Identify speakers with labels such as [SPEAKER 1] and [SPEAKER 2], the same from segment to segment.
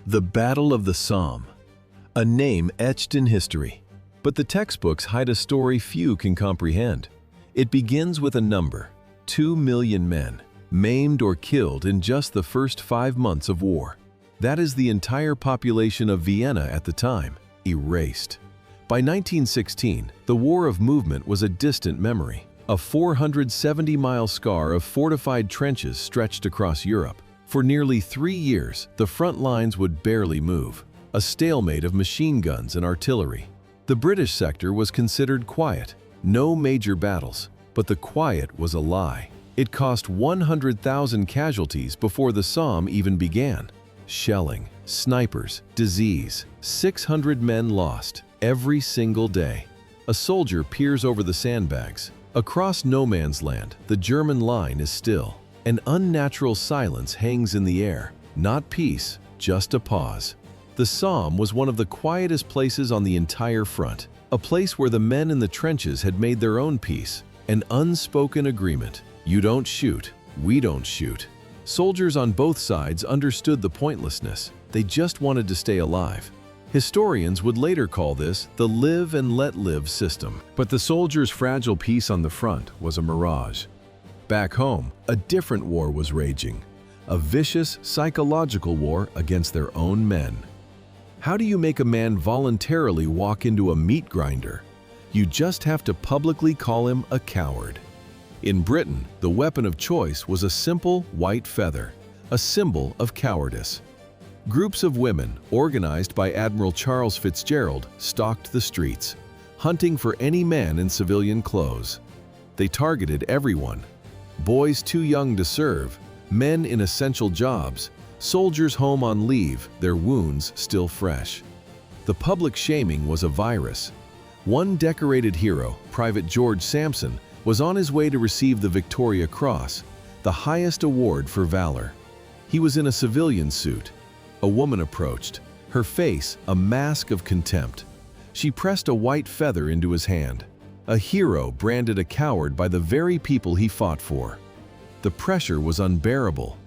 [SPEAKER 1] The Battle of the Somme, a name etched in history. But the textbooks hide a story few can comprehend. It begins with a number: 2 million men, maimed or killed in just the first 5 months of war. That is the entire population of Vienna at the time, erased. By 1916, the War of Movement was a distant memory, a 470-mile scar of fortified trenches stretched across Europe. For nearly 3 years, the front lines would barely move, a stalemate of machine guns and artillery. The British sector was considered quiet, no major battles, but the quiet was a lie. It cost 100,000 casualties before the Somme even began. Shelling, snipers, disease, 600 men lost every single day. A soldier peers over the sandbags. Across no man's land, the German line is still. An unnatural silence hangs in the air. Not peace, just a pause. The Somme was one of the quietest places on the entire front, a place where the men in the trenches had made their own peace, an unspoken agreement. You don't shoot, we don't shoot. Soldiers on both sides understood the pointlessness. They just wanted to stay alive. Historians would later call this the live and let live system. But the soldiers' fragile peace on the front was a mirage. Back home, a different war was raging, a vicious psychological war against their own men. How do you make a man voluntarily walk into a meat grinder? You just have to publicly call him a coward. In Britain, the weapon of choice was a simple white feather, a symbol of cowardice. Groups of women, organized by Admiral Charles Fitzgerald, stalked the streets, hunting for any man in civilian clothes. They targeted everyone: boys too young to serve, men in essential jobs, soldiers home on leave, their wounds still fresh. The public shaming was a virus. One decorated hero, Private George Sampson, was on his way to receive the Victoria Cross, the highest award for valor. He was in a civilian suit. A woman approached, her face a mask of contempt. She pressed a white feather into his hand. A hero branded a coward by the very people he fought for. The pressure was unbearable.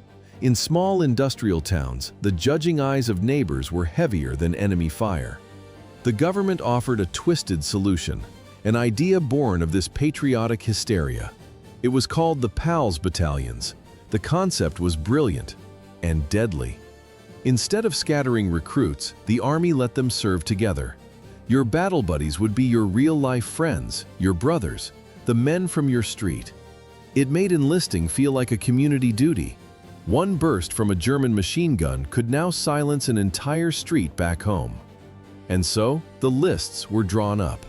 [SPEAKER 1] In small industrial towns, the judging eyes of neighbors were heavier than enemy fire. The government offered a twisted solution, an idea born of this patriotic hysteria. It was called the PALS Battalions. The concept was brilliant and deadly. Instead of scattering recruits, the army let them serve together. Your battle buddies would be your real-life friends, your brothers, the men from your street. It made enlisting feel like a community duty. One burst from a German machine gun could now silence an entire street back home. And so, the lists were drawn up.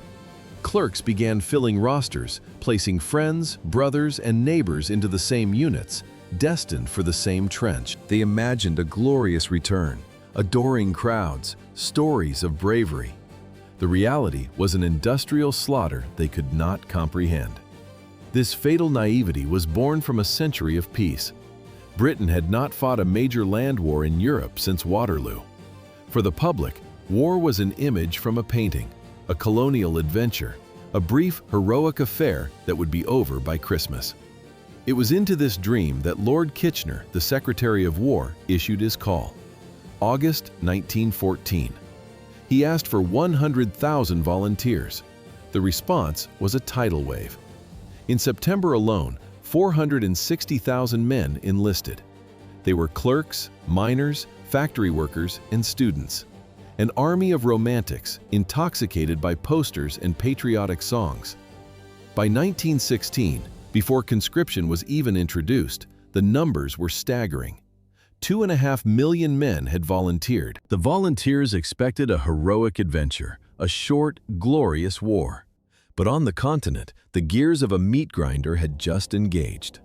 [SPEAKER 1] Clerks began filling rosters, placing friends, brothers, and neighbors into the same units, destined for the same trench. They imagined a glorious return, adoring crowds, stories of bravery. The reality was an industrial slaughter they could not comprehend. This fatal naivety was born from a century of peace. Britain had not fought a major land war in Europe since Waterloo. For the public, war was an image from a painting, a colonial adventure, a brief, heroic affair that would be over by Christmas. It was into this dream that Lord Kitchener, the Secretary of War, issued his call. August 1914. He asked for 100,000 volunteers. The response was a tidal wave. In September alone, 460,000 men enlisted. They were clerks, miners, factory workers, and students. An army of romantics, intoxicated by posters and patriotic songs. By 1916, before conscription was even introduced, the numbers were staggering. 2.5 million men had volunteered. The volunteers expected a heroic adventure, a short, glorious war. But on the continent, the gears of a meat grinder had just engaged.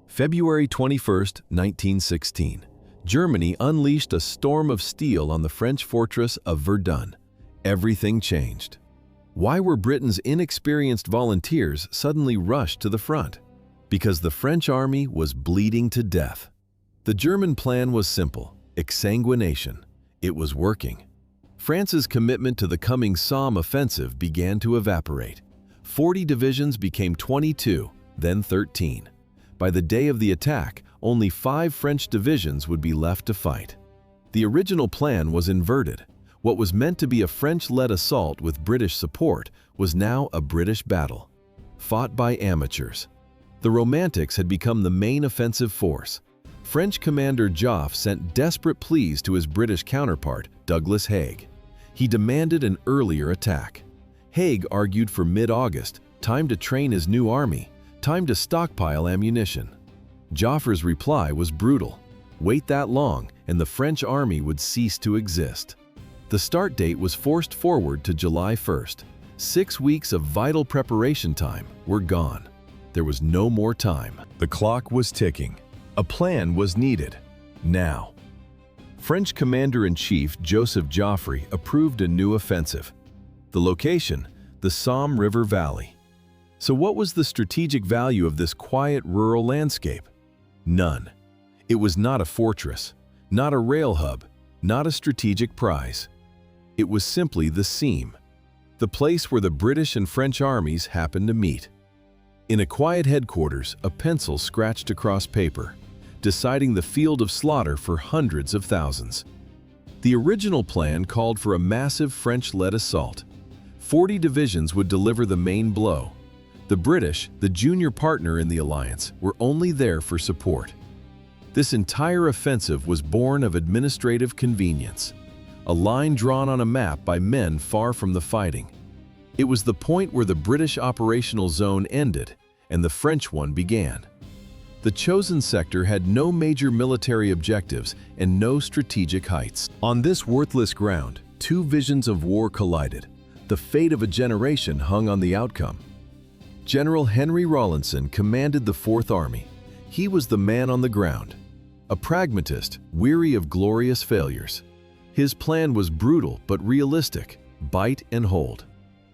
[SPEAKER 1] February 21, 1916. Germany unleashed a storm of steel on the French fortress of Verdun. Everything changed. Why were Britain's inexperienced volunteers suddenly rushed to the front? Because the French army was bleeding to death. The German plan was simple: exsanguination. It was working. France's commitment to the coming Somme offensive began to evaporate. 40 divisions became 22, then 13. By the day of the attack, only 5 French divisions would be left to fight. The original plan was inverted. What was meant to be a French-led assault with British support was now a British battle, fought by amateurs. The Romantics had become the main offensive force. French commander Joffre sent desperate pleas to his British counterpart, Douglas Haig. He demanded an earlier attack. Haig argued for mid-August, time to train his new army, time to stockpile ammunition. Joffre's reply was brutal. Wait that long, and the French army would cease to exist. The start date was forced forward to July 1st. 6 weeks of vital preparation time were gone. There was no more time. The clock was ticking. A plan was needed. Now. French Commander-in-Chief Joseph Joffre approved a new offensive. The location, the Somme River Valley. So what was the strategic value of this quiet rural landscape? None. It was not a fortress, not a rail hub, not a strategic prize. It was simply the seam, the place where the British and French armies happened to meet. In a quiet headquarters, a pencil scratched across paper, deciding the field of slaughter for hundreds of thousands. The original plan called for a massive French-led assault. 40 divisions would deliver the main blow. The British, the junior partner in the alliance, were only there for support. This entire offensive was born of administrative convenience, a line drawn on a map by men far from the fighting. It was the point where the British operational zone ended and the French one began. The chosen sector had no major military objectives and no strategic heights. On this worthless ground, two visions of war collided. The fate of a generation hung on the outcome. General Henry Rawlinson commanded the Fourth Army. He was the man on the ground, a pragmatist, weary of glorious failures. His plan was brutal but realistic: bite and hold.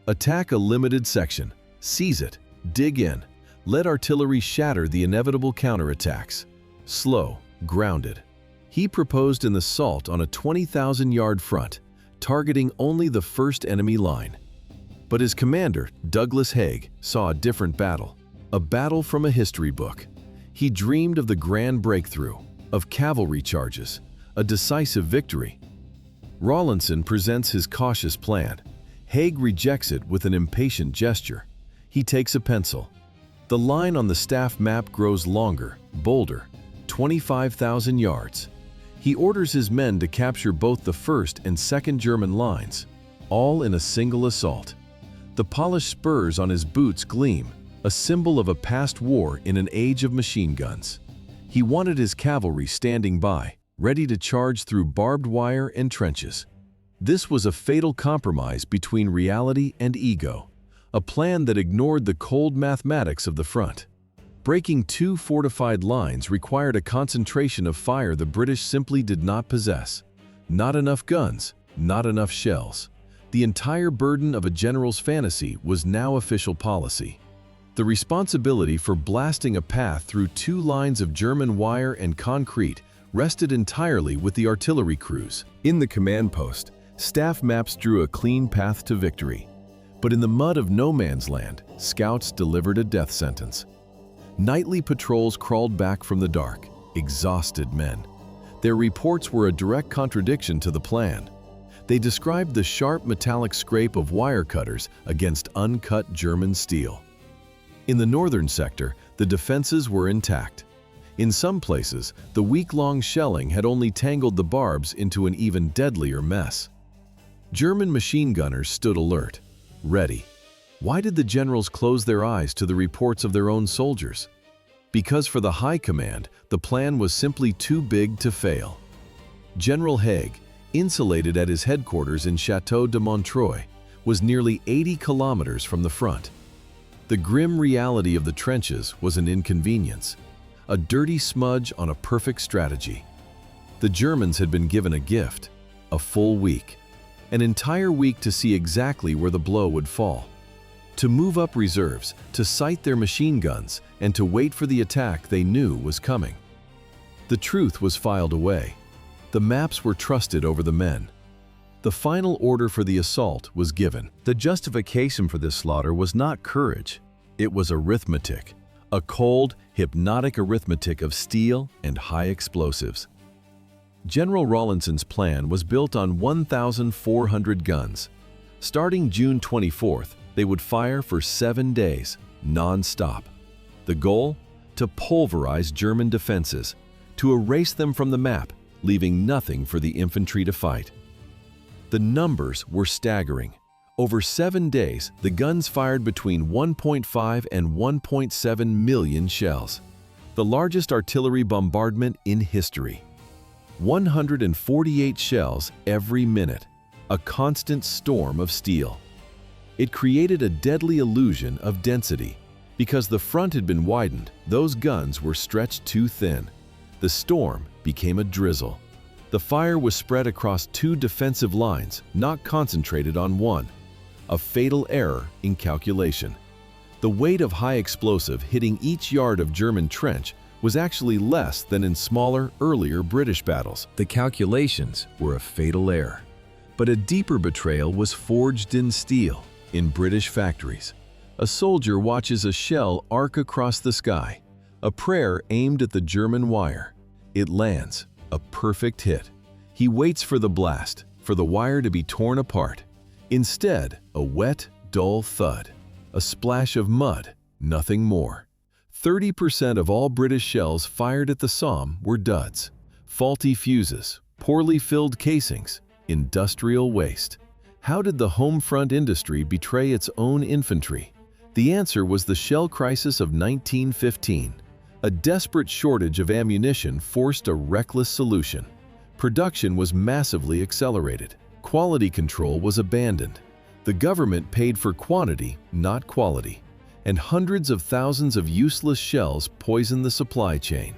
[SPEAKER 1] Attack a limited section, seize it, dig in, let artillery shatter the inevitable counterattacks. Slow, grounded. He proposed an assault on a 20,000-yard front, targeting only the first enemy line. But his commander, Douglas Haig, saw a different battle, a battle from a history book. He dreamed of the grand breakthrough, of cavalry charges, a decisive victory. Rawlinson presents his cautious plan. Haig rejects it with an impatient gesture. He takes a pencil. The line on the staff map grows longer, bolder, 25,000 yards. He orders his men to capture both the first and second German lines, all in a single assault. The polished spurs on his boots gleam, a symbol of a past war in an age of machine guns. He wanted his cavalry standing by, ready to charge through barbed wire and trenches. This was a fatal compromise between reality and ego, a plan that ignored the cold mathematics of the front. Breaking two fortified lines required a concentration of fire the British simply did not possess. Not enough guns, not enough shells. The entire burden of a general's fantasy was now official policy. The responsibility for blasting a path through two lines of German wire and concrete rested entirely with the artillery crews. In the command post, staff maps drew a clean path to victory. But in the mud of no man's land, scouts delivered a death sentence. Nightly patrols crawled back from the dark, exhausted men. Their reports were a direct contradiction to the plan. They described the sharp metallic scrape of wire cutters against uncut German steel. In the northern sector, the defenses were intact. In some places, the week-long shelling had only tangled the barbs into an even deadlier mess. German machine gunners stood alert, ready. Why did the generals close their eyes to the reports of their own soldiers? Because for the high command, the plan was simply too big to fail. General Haig, insulated at his headquarters in Chateau de Montreuil, was nearly 80 kilometers from the front. The grim reality of the trenches was an inconvenience, a dirty smudge on a perfect strategy. The Germans had been given a gift, a full week, an entire week to see exactly where the blow would fall, to move up reserves, to sight their machine guns, and to wait for the attack they knew was coming. The truth was filed away. The maps were trusted over the men. The final order for the assault was given. The justification for this slaughter was not courage. It was arithmetic, a cold, hypnotic arithmetic of steel and high explosives. General Rawlinson's plan was built on 1,400 guns. Starting June 24th, they would fire for 7 days, non-stop. The goal? To pulverize German defenses, to erase them from the map, leaving nothing for the infantry to fight. The numbers were staggering. Over 7 days, the guns fired between 1.5 and 1.7 million shells, the largest artillery bombardment in history. 148 shells every minute, a constant storm of steel. It created a deadly illusion of density. Because the front had been widened, those guns were stretched too thin. The storm became a drizzle. The fire was spread across 2 defensive lines, not concentrated on one. A fatal error in calculation. The weight of high explosive hitting each yard of German trench was actually less than in smaller, earlier British battles. The calculations were a fatal error. But a deeper betrayal was forged in steel, in British factories. A soldier watches a shell arc across the sky, a prayer aimed at the German wire. It lands, a perfect hit. He waits for the blast, for the wire to be torn apart. Instead, a wet, dull thud, a splash of mud, nothing more. 30% of all British shells fired at the Somme were duds, faulty fuses, poorly filled casings, industrial waste. How did the home front industry betray its own infantry? The answer was the shell crisis of 1915. A desperate shortage of ammunition forced a reckless solution. Production was massively accelerated. Quality control was abandoned. The government paid for quantity, not quality. And hundreds of thousands of useless shells poisoned the supply chain.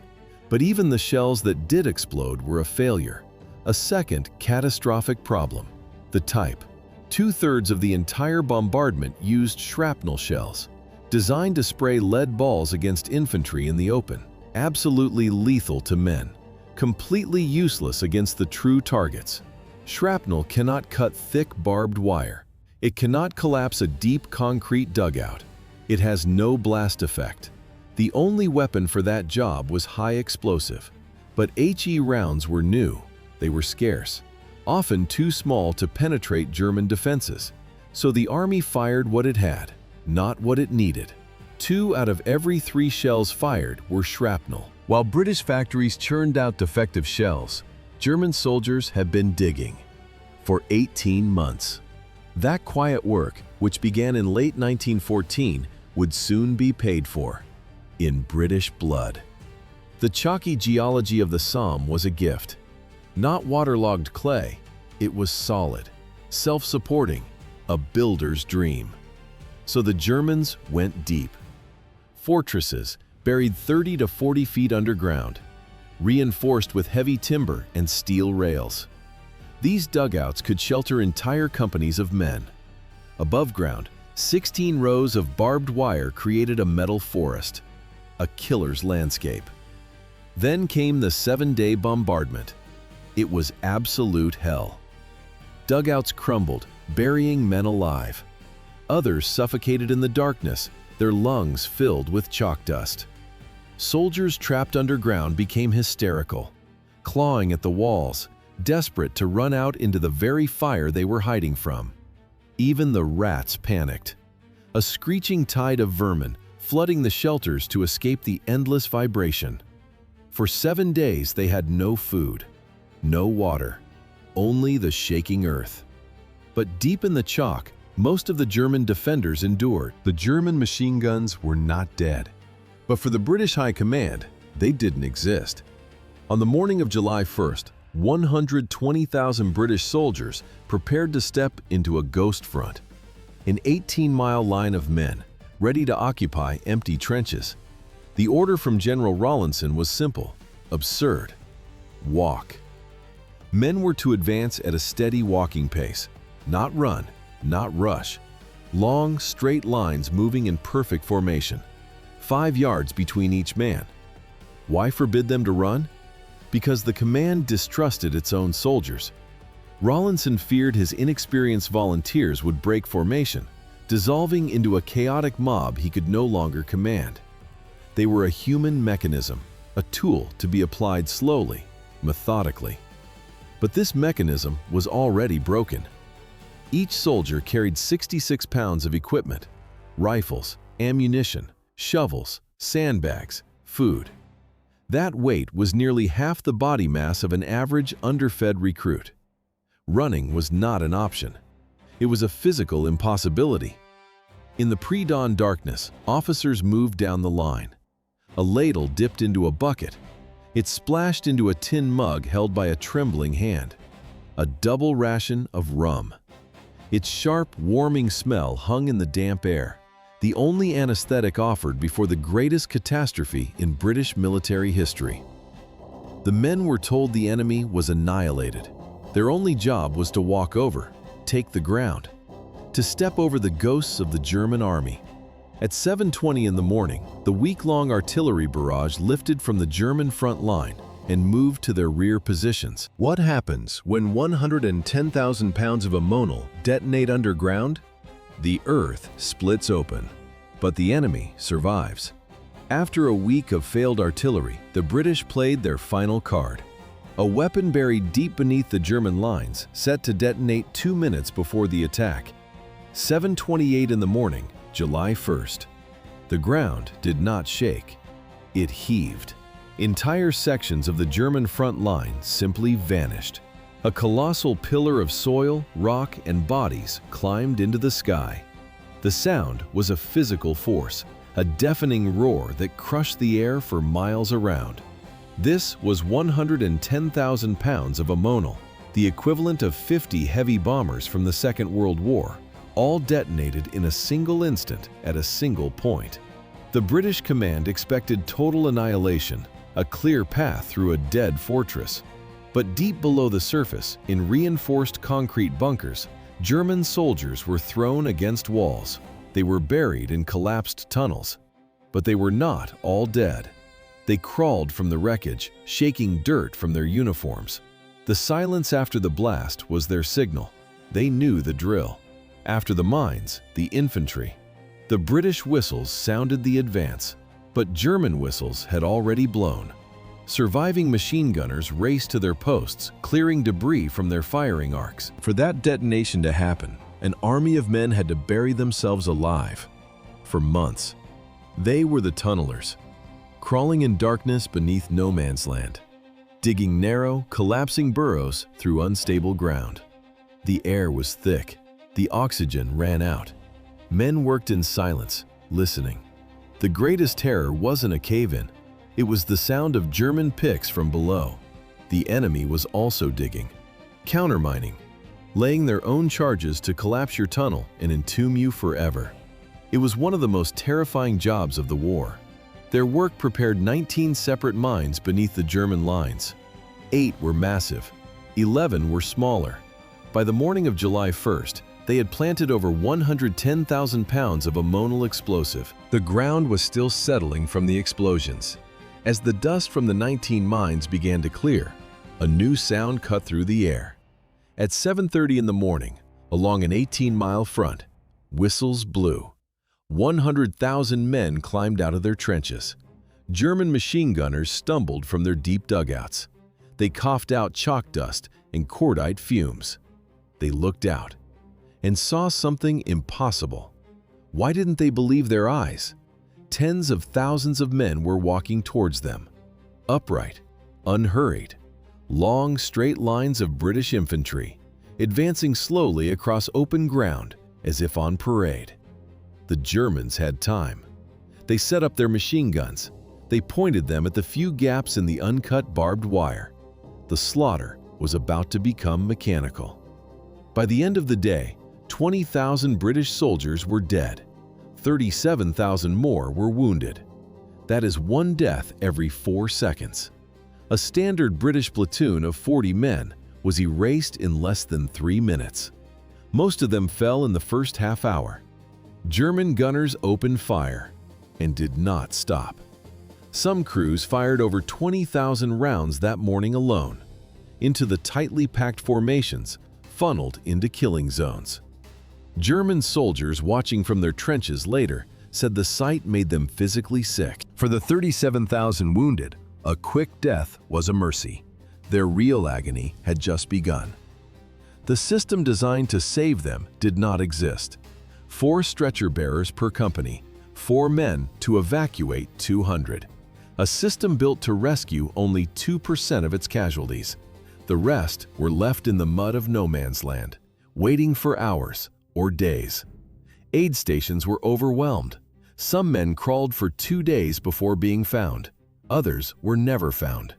[SPEAKER 1] But even the shells that did explode were a failure. A second catastrophic problem: the type. 2/3 of the entire bombardment used shrapnel shells, designed to spray lead balls against infantry in the open, absolutely lethal to men, completely useless against the true targets. Shrapnel cannot cut thick barbed wire. It cannot collapse a deep concrete dugout. It has no blast effect. The only weapon for that job was high explosive. But HE rounds were new. They were scarce, often too small to penetrate German defenses. So the army fired what it had, not what it needed. 2 out of every 3 shells fired were shrapnel. While British factories churned out defective shells, German soldiers had been digging for 18 months. That quiet work, which began in late 1914, would soon be paid for in British blood. The chalky geology of the Somme was a gift. Not waterlogged clay, it was solid, self-supporting, a builder's dream. So the Germans went deep. Fortresses buried 30 to 40 feet underground, reinforced with heavy timber and steel rails. These dugouts could shelter entire companies of men. Above ground, 16 rows of barbed wire created a metal forest, a killer's landscape. Then came the 7-day bombardment. It was absolute hell. Dugouts crumbled, burying men alive. Others suffocated in the darkness, their lungs filled with chalk dust. Soldiers trapped underground became hysterical, clawing at the walls, desperate to run out into the very fire they were hiding from. Even the rats panicked. A screeching tide of vermin flooding the shelters to escape the endless vibration. For 7 days they had no food, no water, only the shaking earth. But deep in the chalk, most of the German defenders endured. The German machine guns were not dead. But for the British High Command, they didn't exist. On the morning of July 1st, 120,000 British soldiers prepared to step into a ghost front. An 18-mile line of men, ready to occupy empty trenches. The order from General Rawlinson was simple, absurd: walk. Men were to advance at a steady walking pace, not run, not rush. Long, straight lines moving in perfect formation, 5 yards between each man. Why forbid them to run? Because the command distrusted its own soldiers. Rawlinson feared his inexperienced volunteers would break formation, dissolving into a chaotic mob he could no longer command. They were a human mechanism, a tool to be applied slowly, methodically. But this mechanism was already broken. Each soldier carried 66 pounds of equipment: rifles, ammunition, shovels, sandbags, food. That weight was nearly half the body mass of an average underfed recruit. Running was not an option. It was a physical impossibility. In the pre-dawn darkness, officers moved down the line. A ladle dipped into a bucket. It splashed into a tin mug held by a trembling hand. A double ration of rum. Its sharp, warming smell hung in the damp air, the only anesthetic offered before the greatest catastrophe in British military history. The men were told the enemy was annihilated. Their only job was to walk over, take the ground, to step over the ghosts of the German army. At 7:20 in the morning, the week-long artillery barrage lifted from the German front line and moved to their rear positions. What happens when 110,000 pounds of ammonal detonate underground? The earth splits open, but the enemy survives. After a week of failed artillery, the British played their final card. A weapon buried deep beneath the German lines, set to detonate 2 minutes before the attack. 7:28 in the morning, July 1st. The ground did not shake. It heaved. Entire sections of the German front line simply vanished. A colossal pillar of soil, rock, and bodies climbed into the sky. The sound was a physical force, a deafening roar that crushed the air for miles around. This was 110,000 pounds of ammonal, the equivalent of 50 heavy bombers from the Second World War, all detonated in a single instant at a single point. The British command expected total annihilation, a clear path through a dead fortress. But deep below the surface, in reinforced concrete bunkers, German soldiers were thrown against walls. They were buried in collapsed tunnels. But they were not all dead. They crawled from the wreckage, shaking dirt from their uniforms. The silence after the blast was their signal. They knew the drill. After the mines, the infantry. The British whistles sounded the advance, but German whistles had already blown. Surviving machine gunners raced to their posts, clearing debris from their firing arcs. For that detonation to happen, an army of men had to bury themselves alive. For months. They were the tunnelers, crawling in darkness beneath no man's land, digging narrow, collapsing burrows through unstable ground. The air was thick. The oxygen ran out. Men worked in silence, listening. The greatest terror wasn't a cave-in. It was the sound of German picks from below. The enemy was also digging, countermining, laying their own charges to collapse your tunnel and entomb you forever. It was one of the most terrifying jobs of the war. Their work prepared 19 separate mines beneath the German lines. 8 were massive, 11 were smaller. By the morning of July 1st, they had planted over 110,000 pounds of ammonal explosive. The ground was still settling from the explosions. As the dust from the 19 mines began to clear, a new sound cut through the air. At 7:30 in the morning, along an 18-mile front, whistles blew. 100,000 men climbed out of their trenches. German machine gunners stumbled from their deep dugouts. They coughed out chalk dust and cordite fumes. They looked out and saw something impossible. Why didn't they believe their eyes? Tens of thousands of men were walking towards them. Upright, unhurried, long, straight lines of British infantry, advancing slowly across open ground as if on parade. The Germans had time. They set up their machine guns. They pointed them at the few gaps in the uncut barbed wire. The slaughter was about to become mechanical. By the end of the day, 20,000 British soldiers were dead. 37,000 more were wounded. That is one death every 4 seconds. A standard British platoon of 40 men was erased in less than 3 minutes. Most of them fell in the first half hour. German gunners opened fire and did not stop. Some crews fired over 20,000 rounds that morning alone, into the tightly packed formations, funneled into killing zones. German soldiers watching from their trenches later said the sight made them physically sick. For the 37,000 wounded, a quick death was a mercy. Their real agony had just begun. The system designed to save them did not exist. 4 stretcher bearers per company, 4 men to evacuate 200. A system built to rescue only 2% of its casualties. The rest were left in the mud of no man's land, waiting for hours or days. Aid stations were overwhelmed. Some men crawled for 2 days before being found. Others were never found.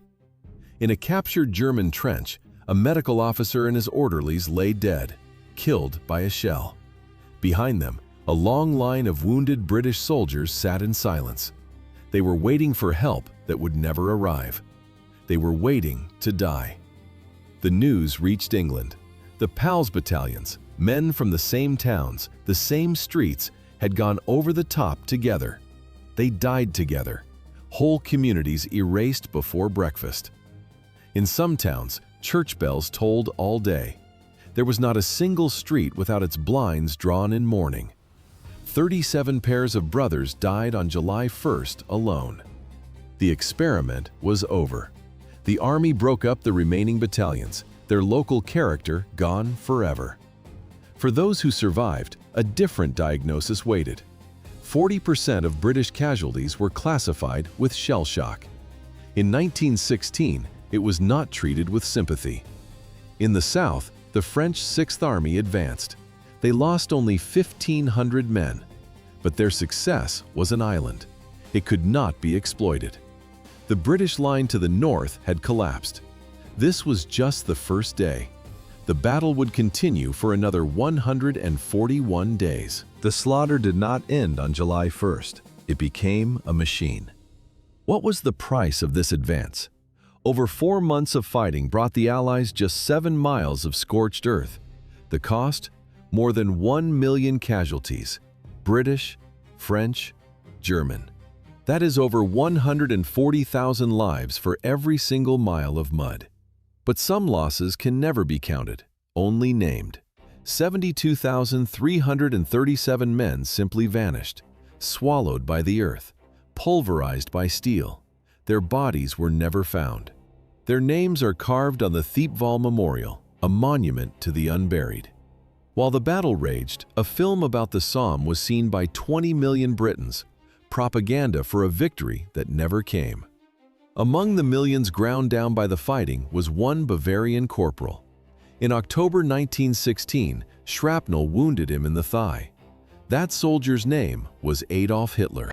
[SPEAKER 1] In a captured German trench, a medical officer and his orderlies lay dead, killed by a shell. Behind them, a long line of wounded British soldiers sat in silence. They were waiting for help that would never arrive. They were waiting to die. The news reached England. The PALS battalions, men from the same towns, the same streets, had gone over the top together. They died together. Whole communities erased before breakfast. In some towns, church bells tolled all day. There was not a single street without its blinds drawn in mourning. 37 pairs of brothers died on July 1st alone. The experiment was over. The army broke up the remaining battalions, their local character gone forever. For those who survived, a different diagnosis waited. 40% of British casualties were classified with shell shock. In 1916, it was not treated with sympathy. In the south, the French 6th Army advanced. They lost only 1,500 men, but their success was an island. It could not be exploited. The British line to the north had collapsed. This was just the first day. The battle would continue for another 141 days. The slaughter did not end on July 1st. It became a machine. What was the price of this advance? Over 4 months of fighting brought the Allies just 7 miles of scorched earth. The cost? More than 1 million casualties. British, French, German. That is over 140,000 lives for every single mile of mud. But some losses can never be counted, only named. 72,337 men simply vanished, swallowed by the earth, pulverized by steel. Their bodies were never found. Their names are carved on the Thiepval Memorial, a monument to the unburied. While the battle raged, a film about the Somme was seen by 20 million Britons, propaganda for a victory that never came. Among the millions ground down by the fighting was one Bavarian corporal. In October 1916, shrapnel wounded him in the thigh. That soldier's name was Adolf Hitler.